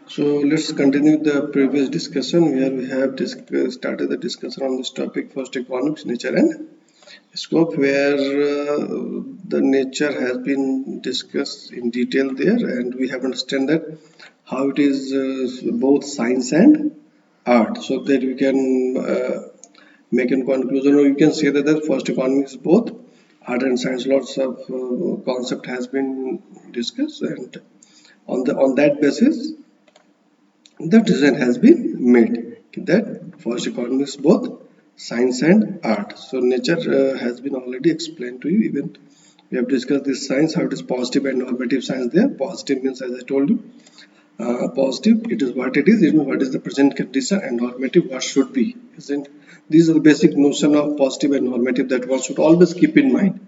So let's continue the previous discussion where we have started the discussion on this topic first economics, nature and scope, where the nature has been discussed in detail there, and we have understand that how it is both science and art, so that we can make a conclusion, or you can say that the first economics is both art and science. Lots of concept has been discussed, and on that basis the decision has been made that first economics both science and art. So nature has been already explained to you. Even we have discussed this science, how it is positive and normative science there. Positive means, as I told you, positive, it is what it is, you know, what is the present condition, and normative, what should be, isn't? These are the basic notion of positive and normative that one should always keep in mind.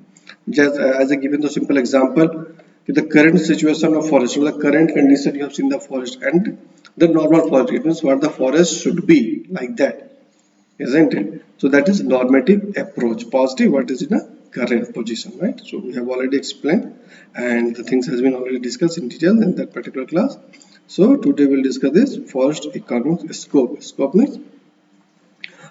Just as I given the simple example, the current situation of forest, or the current condition you have seen the forest, and the normal forest, it means what the forest should be, like that, isn't it? So that is normative approach. Positive, what is in a current position, right? So we have already explained, and the things has been already discussed in detail in that particular class. So today we'll discuss this first economics scope. Scope means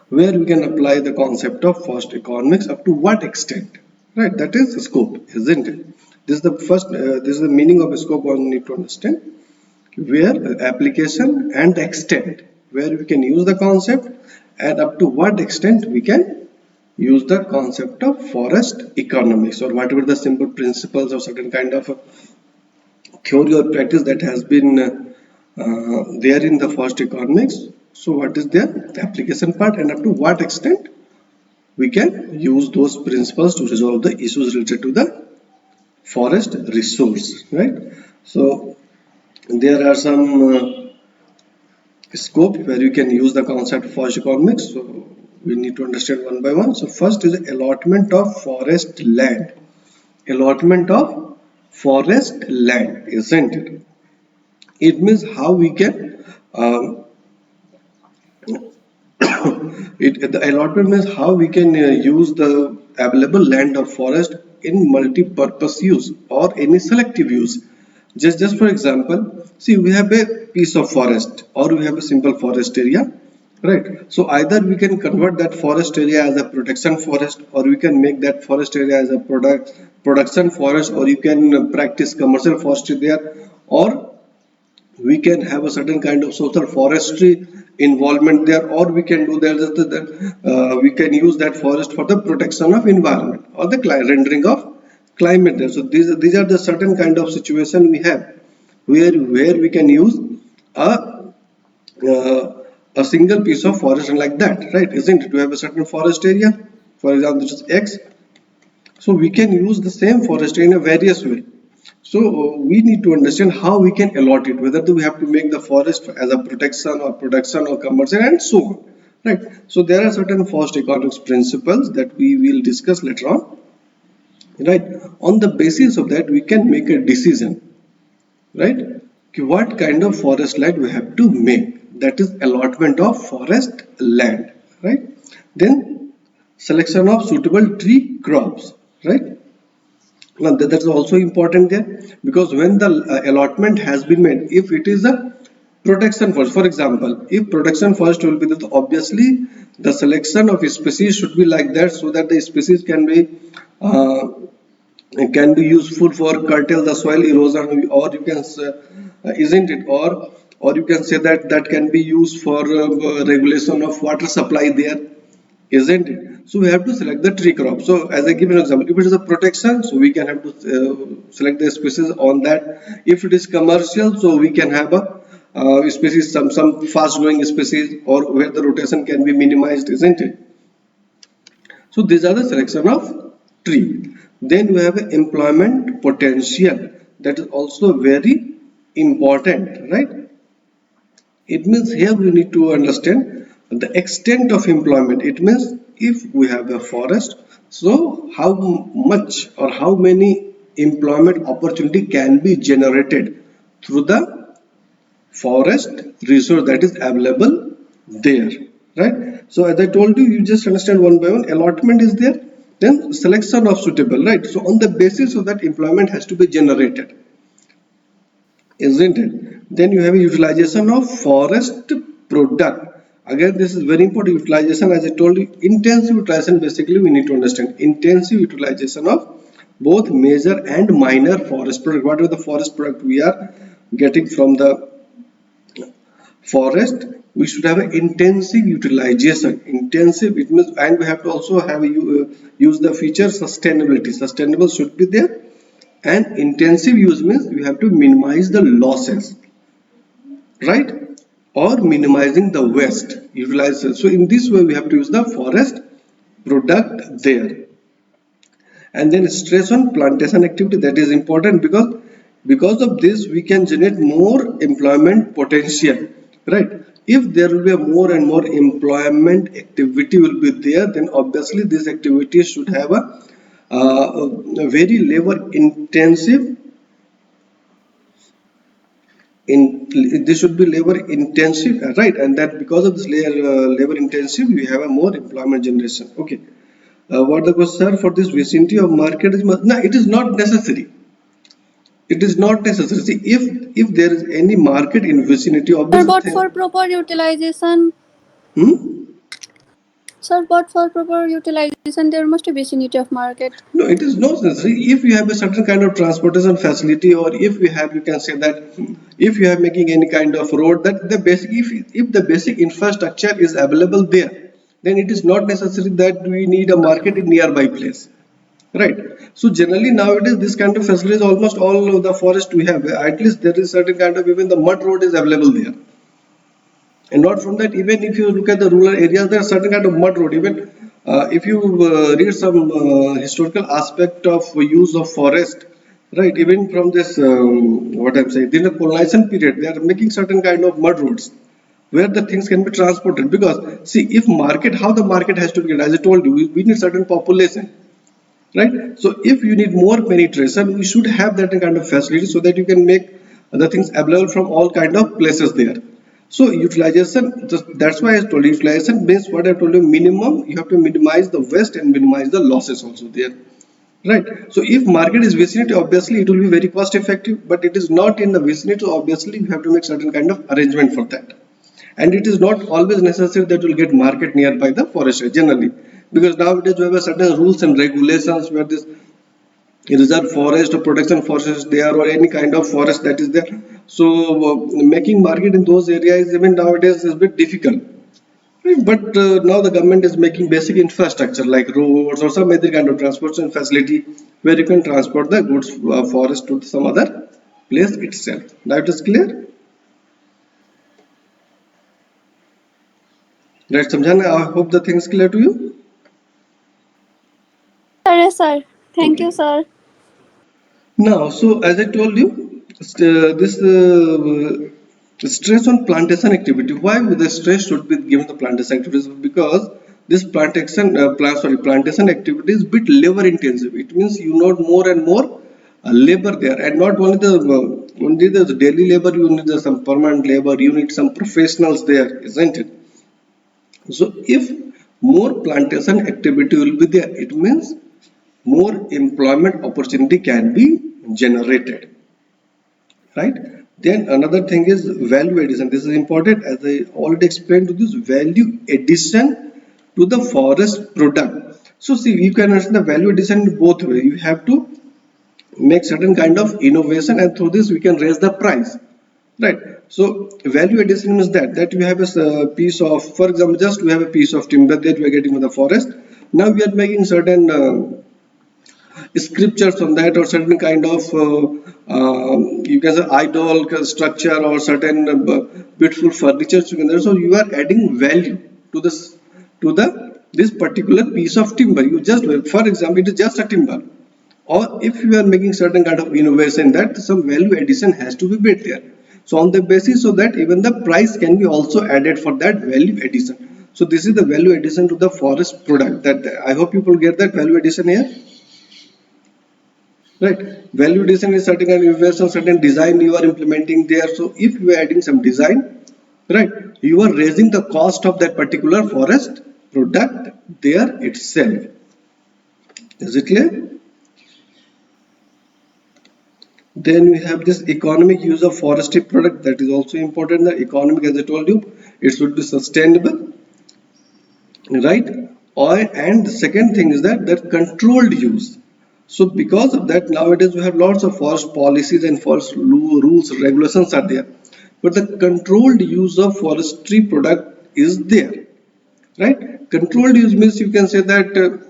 where we can apply the concept of first economics, up to what extent, right? That is the scope, isn't it? This is the first this is the meaning of a scope one need to understand, where application and extent, where we can use the concept, and up to what extent we can use the concept of forest economics, or whatever the simple principles or certain kind of theory or practice that has been there in the first economics. So what is there, the application part, and up to what extent we can use those principles to resolve the issues related to the forest resource, right? So there are some scope where you can use the concept of forest economics. So we need to understand one by one. So first is allotment of forest land. Allotment of forest land, isn't it? It means how we can the allotment means how we can use the available land of forest in multi-purpose use or any selective use. Just for example, see, we have a piece of forest, or we have a simple forest area, right? So either we can convert that forest area as a protection forest, or we can make that forest area as a production forest, or you can practice commercial forestry there, or we can have a certain kind of social forestry involvement there, or we can do that we can use that forest for the protection of environment or the rendering of climate there. So these are the certain kind of situation we have where we can use a a single piece of forest, and like that, right? Isn't it? We have a certain forest area, for example, this is X. So we can use the same forest area in a various way. So we need to understand how we can allot it, whether do we have to make the forest as a protection or production or commercial, and so on, right? So there are certain forest economics principles that we will discuss later on, right? On the basis of that, we can make a decision, right? What kind of forest land we have to make, that is allotment of forest land, right? Then selection of suitable tree crops, right? Now that's also important there, because when the allotment has been made, if it is a protection forest, for example, if protection forest will be that, obviously the selection of species should be like that, so that the species can be useful for curtail the soil erosion, or you can isn't it, or you can say that that can be used for regulation of water supply there, isn't it? So we have to select the tree crop. So as I give an example, if it is a protection, so we can have to select the species on that. If it is commercial, so we can have a species, some fast growing species, or where the rotation can be minimized, isn't it? So these are the selection of tree. Then we have employment potential, that is also very important, right? It means here we need to understand the extent of employment. It means if we have a forest, so how much or how many employment opportunity can be generated through the forest resource that is available there, right? So as I told you, you just understand one by one. Allotment is there, then selection of suitable, right? So on the basis of that, employment has to be generated, isn't it? Then you have a utilization of forest product. Again, this is very important. Utilization, as I told you, intensive utilization. Basically, we need to understand intensive utilization of both major and minor forest product. Whatever the forest product we are getting from the forest, we should have an intensive utilization. Intensive, it means, and we have to also have use the feature sustainability. Sustainable should be there, and intensive use means we have to minimize the losses, right? Or minimizing the waste utilization. So in this way we have to use the forest product there. And then stress on plantation activity, that is important, because of this we can generate more employment potential, right? If there will be a more and more employment activity will be there, then obviously this activity should have a very labor intensive in this should be labor intensive, right? And that because of this labor intensive we have a more employment generation. Okay, what the question for this vicinity of market is, no, it is not necessary. It is not necessary. See, if there is any market in vicinity of Sir, this but thing, for proper utilization, hmm? sir, but for proper utilization, there must be vicinity of market. No, it is not necessary. If you have a certain kind of transportation facility, or if you have, you can say that if you are making any kind of road, that the basic, if the basic infrastructure is available there, then it is not necessary that we need a market in nearby place, right? So generally nowadays this kind of facilities almost all of the forest we have, at least there is certain kind of, even the mud road is available there. And not from that, even if you look at the rural areas, there are certain kind of mud road. Even if you read some historical aspect of use of forest, right? Even from this, what I'm saying, in the colonization period, they are making certain kind of mud roads where the things can be transported. Because see, if market, how the market has to be, as I told you, we need certain population, right? So if you need more penetration, we should have that kind of facility so that you can make the things available from all kind of places there. So utilization, that's why I told you, utilization means what I told you, minimum, you have to minimize the waste and minimize the losses also there, right? So if market is vicinity, obviously it will be very cost effective, but it is not in the vicinity, so obviously you have to make certain kind of arrangement for that. And it is not always necessary that you will get market nearby the forest generally, because nowadays we have a certain rules and regulations where this reserve forest or protection forest is there, or any kind of forest that is there. So making market in those areas even nowadays is a bit difficult. But now the government is making basic infrastructure like roads or some other kind of transportation facility where you can transport the goods forest to some other place itself. Now it is clear, right Samjana? I hope the things clear to you. Sir, yes, sir. Thank you, Okay. sir. Now, so as I told you, this stress on plantation activity. Why the stress should be given the plantation activities? Because this plantation activity is bit labor intensive. It means you need more and more labor there, and not only the daily labor. You need some permanent labor. You need some professionals there, isn't it? So if more plantation activity will be there, it means more employment opportunity can be generated, right? Then another thing is value addition. This is important, as I already explained to this, value addition to the forest product. So see, you can understand the value addition in both ways. You have to make certain kind of innovation, and through this we can raise the price, right? So value addition means that you have a piece of, for example, just we have a piece of timber that we are getting from the forest. Now we are making certain scriptures on that, or certain kind of you can say idol structure, or certain beautiful furniture together. So you are adding value to the this particular piece of timber. You just, for example, it is just a timber, or if you are making certain kind of innovation, that some value addition has to be made there. So on the basis so that even the price can be also added for that value addition. So this is the value addition to the forest product. That I hope people get that value addition here. Right, value addition is certain kind of innovation, certain design you are implementing there. So if you are adding some design, right, you are raising the cost of that particular forest product there itself. Is it clear? Then we have this economic use of forestry product, that is also important. The economic, as I told you, it should be sustainable, right? And the second thing is that controlled use. So because of that, nowadays we have lots of forest policies and forest rules, regulations are there, but the controlled use of forestry product is there, right? Controlled use means you can say that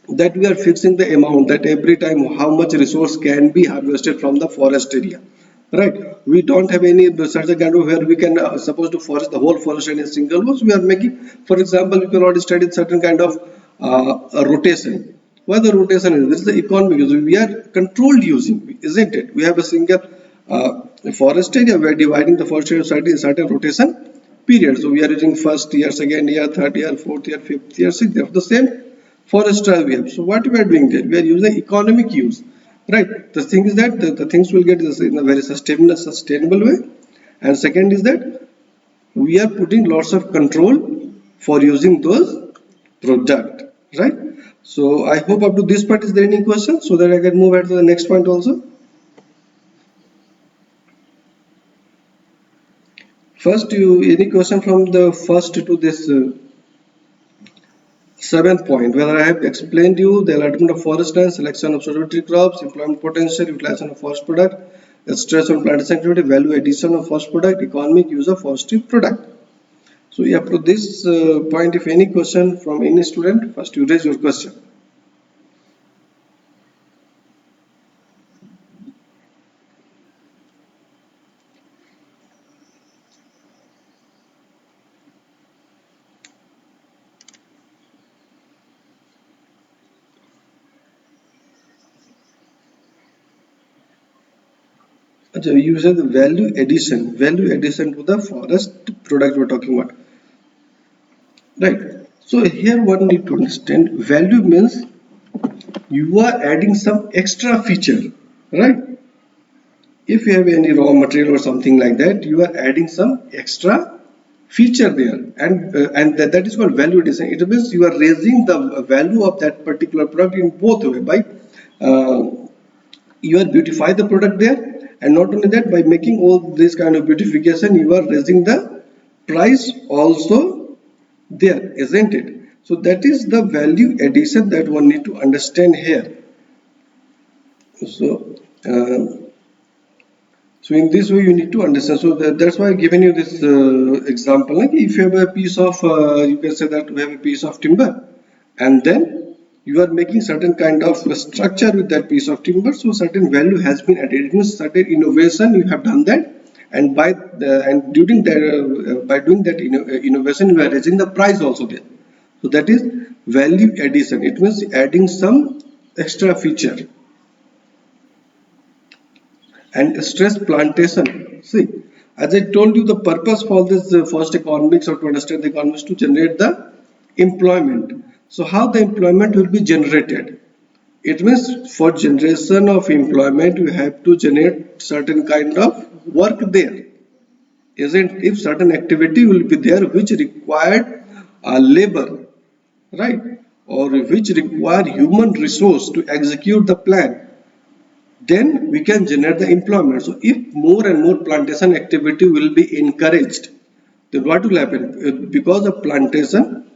we are fixing the amount, that every time how much resource can be harvested from the forest area, right? We don't have any such a kind of where we can supposed to forest the whole forest in a single one. So we are making, for example, you can already study certain kind of a rotation. Why the rotation is, this is the economic use. We are controlled using, isn't it? We have a single forest area, we are dividing the forest area certain rotation period. So we are using first year, second year, third year, fourth year, fifth year, sixth year, the same forest we have. So what we are doing there, we are using economic use, right? The thing is that the things will get this in a very sustainable way. And second is that we are putting lots of control for using those product, right? So I hope up to this part, is there any question, so that I can move ahead to the next point also. First, any question from the first to this seventh point, whether I have explained you the allotment of forest land, selection of suitable crops, employment potential, utilization of forest product, stress on plantation activity, value addition of forest product, economic use of forestry product. So up to this point, if any question from any student, first you raise your question. You said the value addition to the forest product we're talking about, right? So here one need to understand, value means you are adding some extra feature, right? If you have any raw material or something like that, you are adding some extra feature there, and that is called value addition. It means you are raising the value of that particular product in both way, by you are beautify the product there, and not only that, by making all this kind of beautification, you are raising the price also there, isn't it? So that is the value addition that one need to understand here. So so in this way you need to understand. So that's why I've given you this example. Like if you have a piece of you can say that we have a piece of timber, and then you are making certain kind of structure with that piece of timber, so certain value has been added. It means certain innovation you have done that, and during that by doing that innovation, you are raising the price also there. So that is value addition. It means adding some extra feature. And stress plantation. See, as I told you, the purpose for this first economics, or to understand the economics, to generate the employment. So how the employment will be generated? It means for generation of employment, you have to generate certain kind of work there. Isn't, if certain activity will be there which required labor, right? Or which require human resource to execute the plan, then we can generate the employment. So if more and more plantation activity will be encouraged, then what will happen? Because of plantation,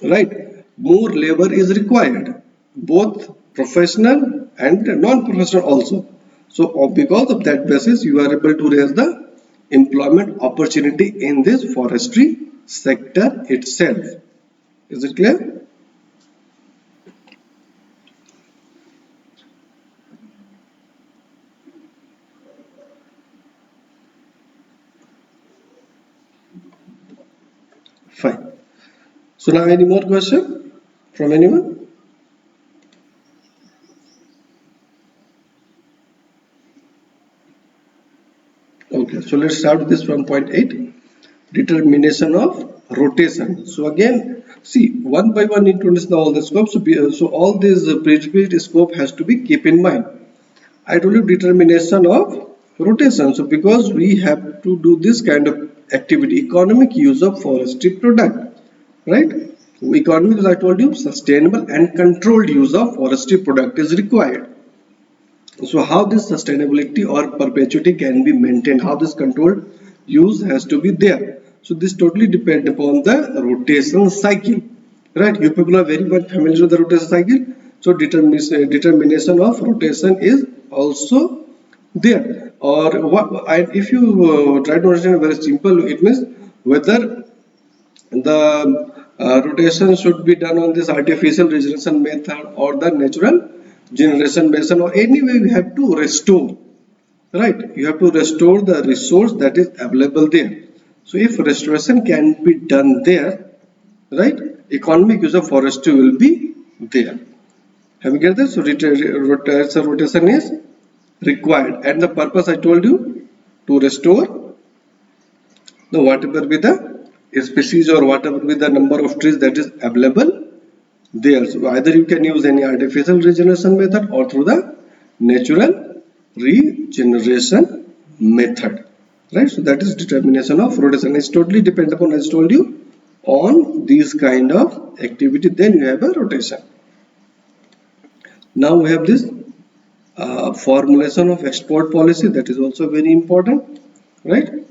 right, more labor is required, both professional and non-professional also. So because of that basis, you are able to raise the employment opportunity in this forestry sector itself. Is it clear? Fine. So now any more question from anyone? Okay, so let's start with this from point 8, determination of rotation. So again, see, one by one need to understand all the scopes. So all this prerequisite scope has to be keep in mind. I told you determination of rotation. So because we have to do this kind of activity, economic use of forestry product, right? Economic, as I told you, sustainable and controlled use of forestry product is required. So how this sustainability or perpetuity can be maintained, how this controlled use has to be there. So this totally depends upon the rotation cycle, right? You people are very much familiar with the rotation cycle. So determination of rotation is also there. Or what? If you try to understand very simple, it means whether the rotation should be done on this artificial regeneration method or the natural generation method, or anyway we have to restore, right? You have to restore the resource that is available there. So if restoration can be done there, right, economic use of forestry will be there. Have you get this? So rotation is required, and the purpose I told you, to restore the whatever be the species or whatever be the number of trees that is available there. So either you can use any artificial regeneration method or through the natural regeneration method, right? So that is determination of rotation. It's totally depend upon, as I told you, on these kind of activity, then you have a rotation. Now we have this formulation of export policy, that is also very important, right?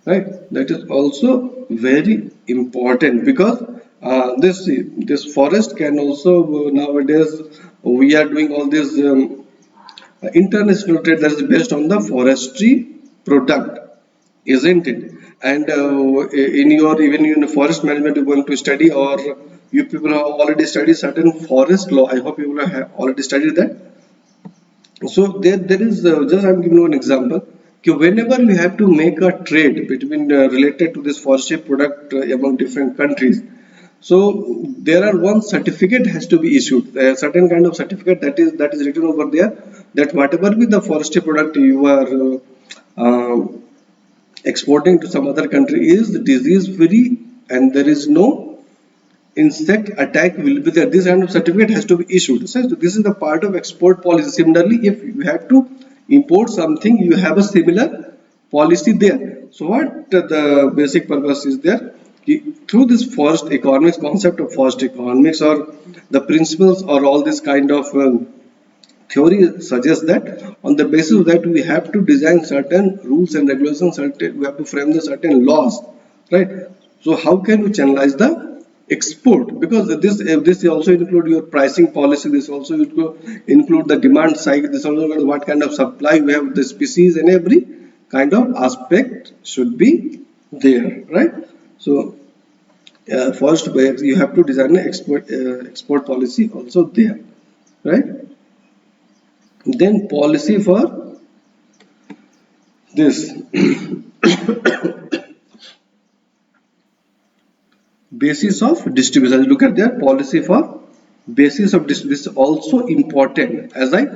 Right, that is also very important, because this forest can also nowadays we are doing all this international trade that is based on the forestry product, isn't it? And in your, even in forest management, you're going to study, or you people have already studied certain forest law. I hope you will have already studied that. So there is just I'm giving you an example. Whenever you have to make a trade between related to this forestry product among different countries, so there are one certificate has to be issued, a certain kind of certificate that is written over there, that whatever be the forestry product you are exporting to some other country is disease free, and there is no insect attack will be there. This kind of certificate has to be issued. So this is the part of export policy. Similarly, if you have to import something, you have a similar policy there. So what the basic purpose is there? Through this forest economics, concept of forest economics, or the principles, or all this kind of theory suggests that on the basis of that we have to design certain rules and regulations, we have to frame the certain laws, right? So how can we channelize the export? Because this also include your pricing policy, this also include the demand side, this also include what kind of supply we have, the species, and every kind of aspect should be there, right? So first you have to design an export policy also there, right? Then policy for this basis of distribution. Look at their policy for basis of distribution. This is also important, as I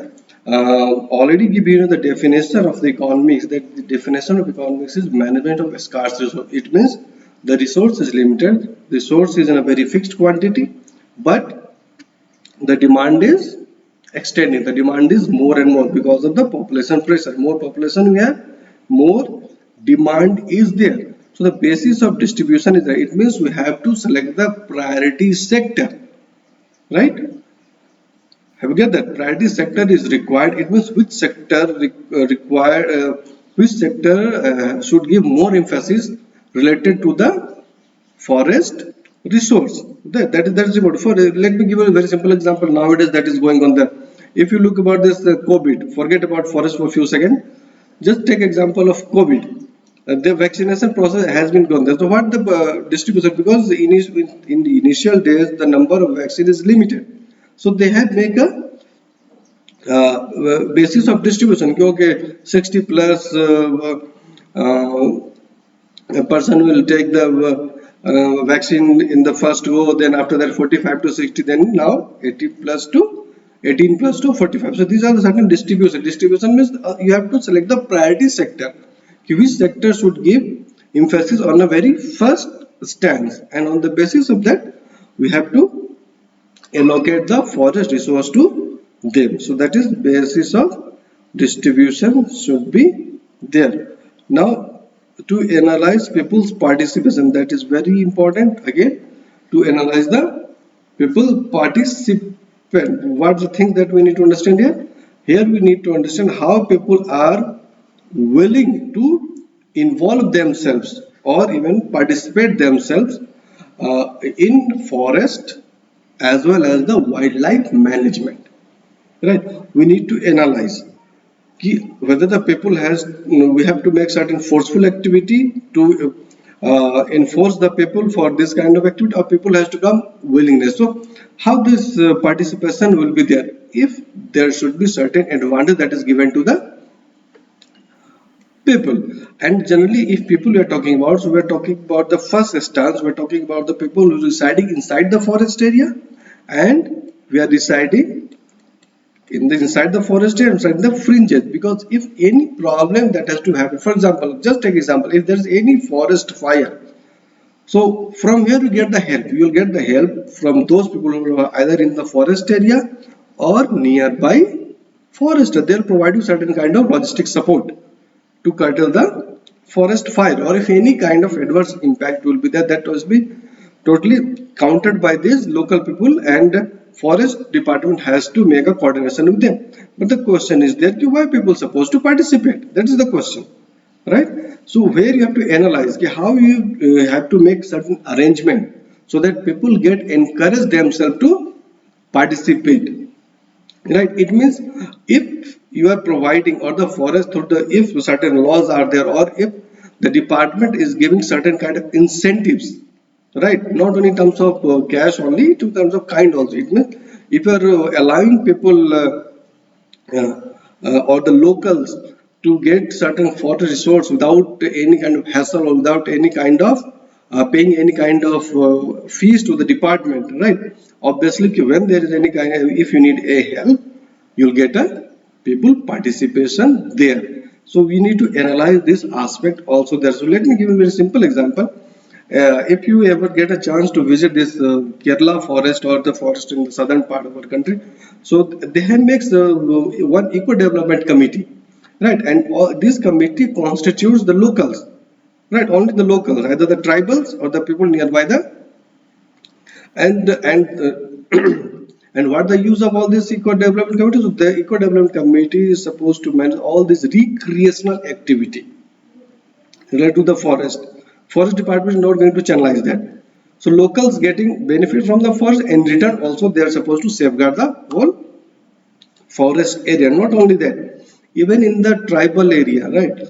already give you the definition of the economics. That the definition of economics is management of scarce resource. It means the resource is limited, resource is in a very fixed quantity, but the demand is extending. The demand is more and more because of the population pressure. More population we have, more demand is there. So the basis of distribution is there. It means we have to select the priority sector, right? Have you get that? Priority sector is required. It means which sector which sector should give more emphasis related to the forest resource. That is important. For let me give you a very simple example nowadays that is going on there. If you look about this COVID, forget about forest for a few seconds. Just take example of COVID. The vaccination process has been gone there. So what the distribution? Because in the initial days the number of vaccine is limited, so they have make a basis of distribution. Okay, 60 plus a person will take the vaccine in the first go, then after that 45 to 60, then now 80 plus to 18 plus to 45. So these are the certain distribution means you have to select the priority sector, which sector should give emphasis on a very first stance, and on the basis of that we have to allocate the forest resource to them. So that is basis of distribution should be there. Now to analyze people's participation, that is very important again, to analyze the people participant. What's the thing that we need to understand here? Here we need to understand how people are willing to involve themselves or even participate themselves in forest as well as the wildlife management. Right? We need to analyze whether the people has, we have to make certain forceful activity to enforce the people for this kind of activity, or people has to come willingness. So how this participation will be there? If there should be certain advantage that is given to the people, and generally if people we are talking about, so we are talking about the first stance, we are talking about the people who are residing inside the forest area, and we are residing in the inside the forest area, inside the fringes. Because if any problem that has to happen, for example, just take example, if there is any forest fire, so from where you get the help? You will get the help from those people who are either in the forest area or nearby forest. They'll provide you certain kind of logistic support to curtail the forest fire, or if any kind of adverse impact will be there, that must be totally counted by these local people, and forest department has to make a coordination with them. But the question is that why people supposed to participate? That is the question, right? So where you have to analyze how you have to make certain arrangement so that people get encouraged themselves to participate, right? It means if you are providing, or the forest through the, if certain laws are there, or if the department is giving certain kind of incentives, right, not only in terms of cash only, in terms of kind also. It means if you are allowing people uh, or the locals to get certain water resource without any kind of hassle, or without any kind of paying any kind of fees to the department, right? Obviously when there is any kind of, if you need a help, you'll get a people participation there. So we need to analyze this aspect also there. So let me give you a very simple example. If you ever get a chance to visit this Kerala forest, or the forest in the southern part of our country, so they have makes one eco development committee, right? And this committee constitutes the locals, right? Only the locals, either the tribals or the people nearby the, and and what the use of all this eco development committee? So the eco development committee is supposed to manage all this recreational activity related to the forest. Forest department is not going to channelize that. So locals getting benefit from the forest, and in return also they are supposed to safeguard the whole forest area. Not only that, even in the tribal area, right?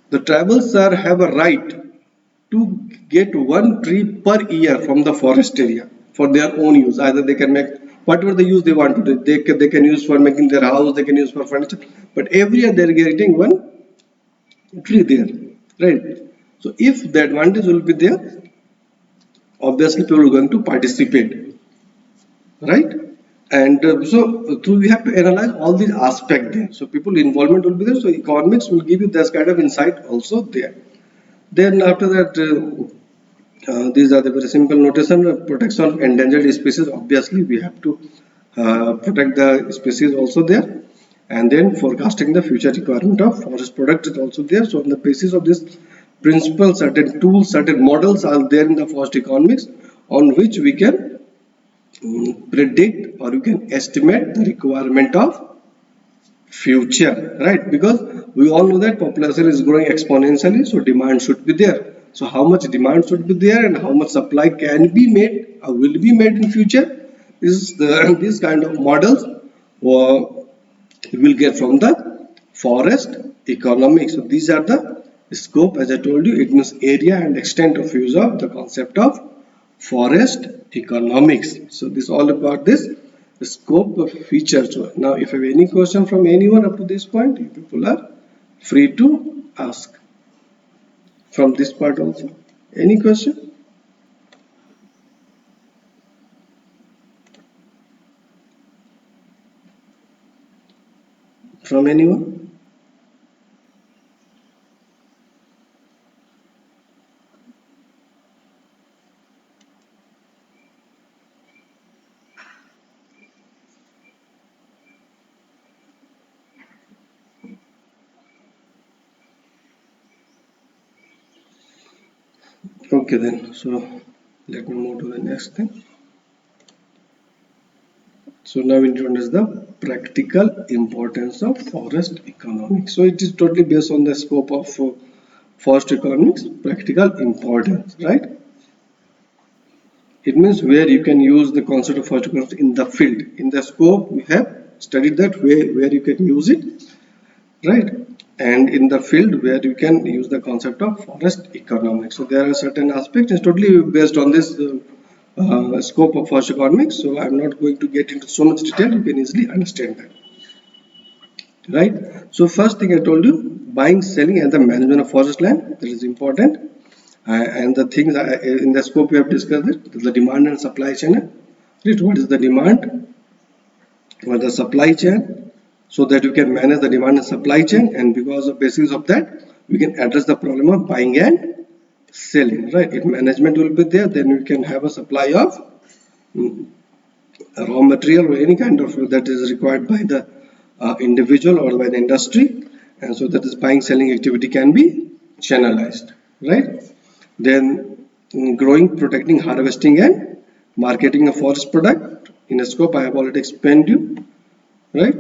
The tribals are have a right to get one tree per year from the forest area for their own use. Either they can make whatever the use they want to do. They can use for making their house, they can use for furniture. But every year they are getting one tree there, right? So if the advantage will be there, obviously people are going to participate, right? And so we have to analyze all these aspects there. So people involvement will be there. So economics will give you this kind of insight also there. Then after that, these are the very simple notation. Protection of endangered species. Obviously we have to protect the species also there. And then forecasting the future requirement of forest product is also there. So on the basis of this principle, certain tools, certain models are there in the forest economics, on which we can predict, or you can estimate the requirement of future, right? Because we all know that population is growing exponentially, so demand should be there. So how much demand should be there, and how much supply can be made or will be made in future, is the this kind of models we will get from the forest economics. So these are the scope, as I told you, it means area and extent of use of the concept of forest economics. So this all about this scope of features. So now if you have any question from anyone up to this point, you people are free to ask from this part also. Any question from anyone? Okay then, so let me move to the next thing. So now we need to understand the practical importance of forest economics. So it is totally based on the scope of forest economics, practical importance, right? It means where you can use the concept of forest economics in the field. In the scope, we have studied that where you can use it, right? And in the field where you can use the concept of forest economics. So there are certain aspects. It's totally based on this scope of forest economics. So I'm not going to get into so much detail. You can easily understand that, right? So first thing I told you, buying, selling, and the management of forest land. That is important. And the things in the scope we have discussed it, the demand and supply chain. Right? What is the demand? What is the supply chain? So that you can manage the demand and supply chain, and because of basis of that, we can address the problem of buying and selling. Right? If management will be there, then we can have a supply of raw material or any kind of that is required by the individual or by the industry, and so that is buying selling activity can be channelized, right? Then growing, protecting, harvesting, and marketing a forest product. In a scope I have already explained you, right?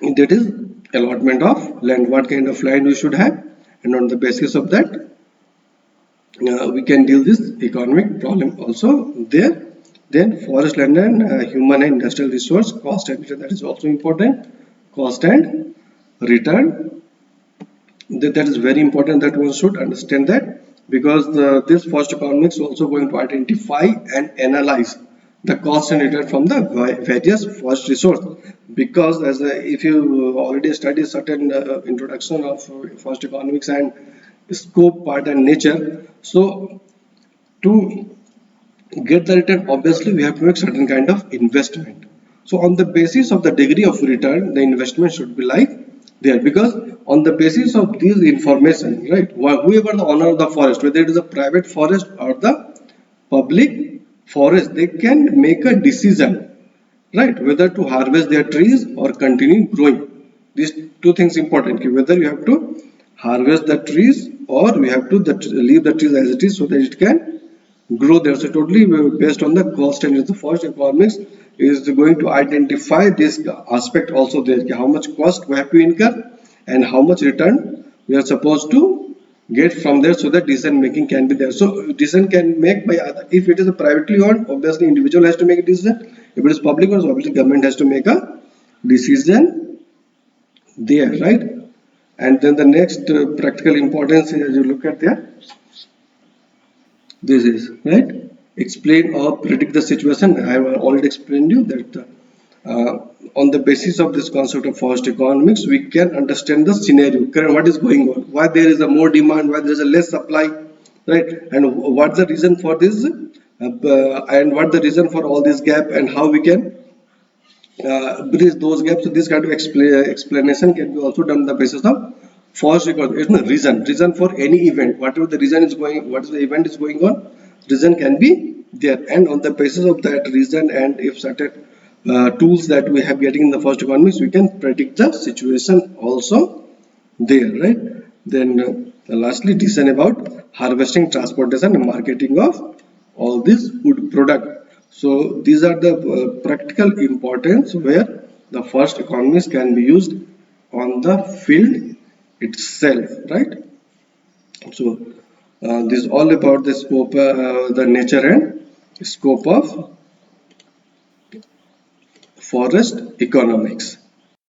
That is allotment of land, what kind of land we should have, and on the basis of that we can deal this economic problem also there. Then forest land and human and industrial resource, cost and return, that is also important. Cost and return, that is very important, that one should understand that, because this forest economics also going to identify and analyze the cost and return from the various forest resource. Because as if you already studied certain introduction of forest economics and scope, part, and nature, so to get the return, obviously we have to make certain kind of investment. So on the basis of the degree of return, the investment should be like there, because on the basis of this information, right, whoever the owner of the forest, whether it is a private forest or the public forest, they can make a decision, right, whether to harvest their trees or continue growing. These two things important, whether you have to harvest the trees or we have to leave the trees as it is so that it can grow there. So totally based on the cost, and the forest economics is going to identify this aspect also there, how much cost we have to incur and how much return we are supposed to get from there, so that decision making can be there. So decision can make by other. If it is a privately owned, obviously individual has to make a decision. If it is public owned, obviously government has to make a decision there, right? And then the next practical importance is, you look at there, this is right, explain or predict the situation. I have already explained you that on the basis of this concept of forest economics, we can understand the scenario, what is going on, why there is a more demand, why there is a less supply, right, and what the reason for this, and what the reason for all this gap, and how we can bridge those gaps. So this kind of explanation can be also done on the basis of forest economics. It's no reason for any event, whatever the reason is going, what is the event is going on, reason can be there, and on the basis of that reason, and if certain tools that we have getting in the forest economics, we can predict the situation also there, right? Then lastly, decision about harvesting, transportation, and marketing of all this food product. So these are the practical importance where the forest economics can be used on the field itself, right? So this is all about the scope, the nature and scope of forest economics.